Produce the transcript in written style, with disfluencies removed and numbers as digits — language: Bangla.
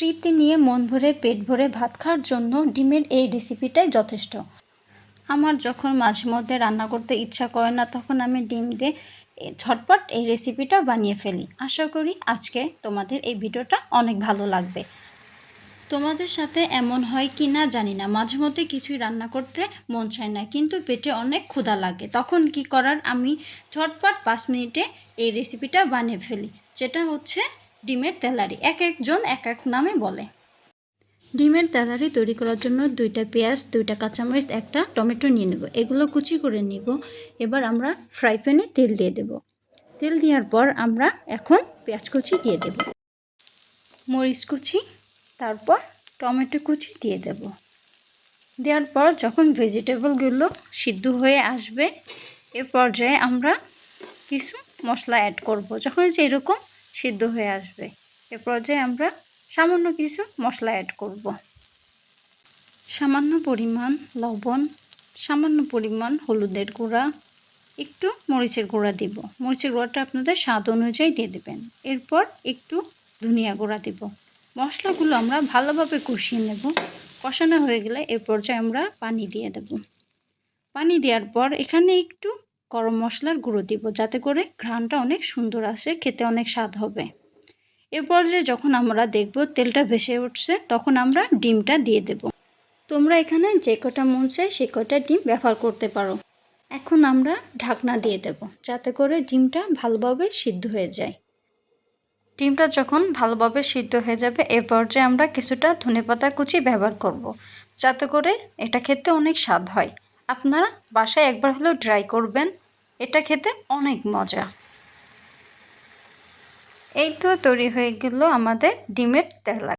তৃপ্তি নিয়ে মন ভরে পেট ভরে ভাত খাওয়ার জন্য ডিমের এই রেসিপিটাই যথেষ্ট। আমার যখন মাঝে মধ্যে রান্না করতে ইচ্ছা করে না, তখন আমি ডিম দিয়ে ঝটপট এই রেসিপিটা বানিয়ে ফেলি। আশা করি আজকে তোমাদের এই ভিডিওটা অনেক ভালো লাগবে। তোমাদের সাথে এমন হয় কি না জানি না, মাঝে মধ্যে কিছুই রান্না করতে মন চায় না, কিন্তু পেটে অনেক ক্ষুধা লাগে। তখন কি করার, আমি ঝটপট 5 মিনিটে এই রেসিপিটা বানিয়ে ফেলি, যেটা হচ্ছে ডিমের তেলারি। এক একজন এক এক নামে বলে। ডিমের তেলারি তৈরি করার জন্য 2টা পেঁয়াজ, 2টা কাঁচামরিচ, 1টা টমেটো নিয়ে নেব। এগুলো কুচি করে নিব। এবার আমরা ফ্রাই প্যানে তেল দিয়ে দেব। তেল দেওয়ার পর আমরা এখন পেঁয়াজ কুচি দিয়ে দেব, মরিচ কুচি, তারপর টমেটো কুচি দিয়ে দেব। দেওয়ার পর যখন ভেজিটেবলগুলো সিদ্ধ হয়ে আসবে, এ পর্যায়ে আমরা কিছু মশলা অ্যাড করব। যখন যে এরকম সিদ্ধ হয়ে আসবে, এ পর্যায়ে আমরা সামান্য কিছু মশলা অ্যাড করব। সামান্য পরিমাণ লবণ, সামান্য পরিমাণ হলুদের গুঁড়া, একটু মরিচের গুঁড়া দিব। মরিচের গুঁড়াটা আপনাদের স্বাদ অনুযায়ী দিয়ে দেবেন। এরপর একটু ধনিয়া গুঁড়া দিব। মশলাগুলো আমরা ভালোভাবে কষিয়ে নেব। কষানো হয়ে গেলে এ পর্যায়ে আমরা পানি দিয়ে দেব। পানি দেওয়ার পর এখানে একটু গরম মশলার গুঁড়ো দিব, যাতে করে ঘ্রাণটা অনেক সুন্দর আসে, খেতে অনেক স্বাদ হবে। এ পর্যায়ে যখন আমরা দেখব তেলটা ভেসে উঠছে, তখন আমরা ডিমটা দিয়ে দেব। তোমরা এখানে যে কটা মন চায় সে কটা ডিম ব্যবহার করতে পারো। এখন আমরা ঢাকনা দিয়ে দেব, যাতে করে ডিমটা ভালোভাবে সিদ্ধ হয়ে যায়। ডিমটা যখন ভালোভাবে সিদ্ধ হয়ে যাবে, এ পর্যায়ে আমরা কিছুটা ধনেপাতা কুচি ব্যবহার করব, যাতে করে এটা খেতে অনেক স্বাদ হয়। আপনারা বাসায় একবার হলেও ট্রাই করবেন, এটা খেতে অনেক মজা। এই তো তৈরি হয়ে গেল আমাদের ডিমের তেলারি।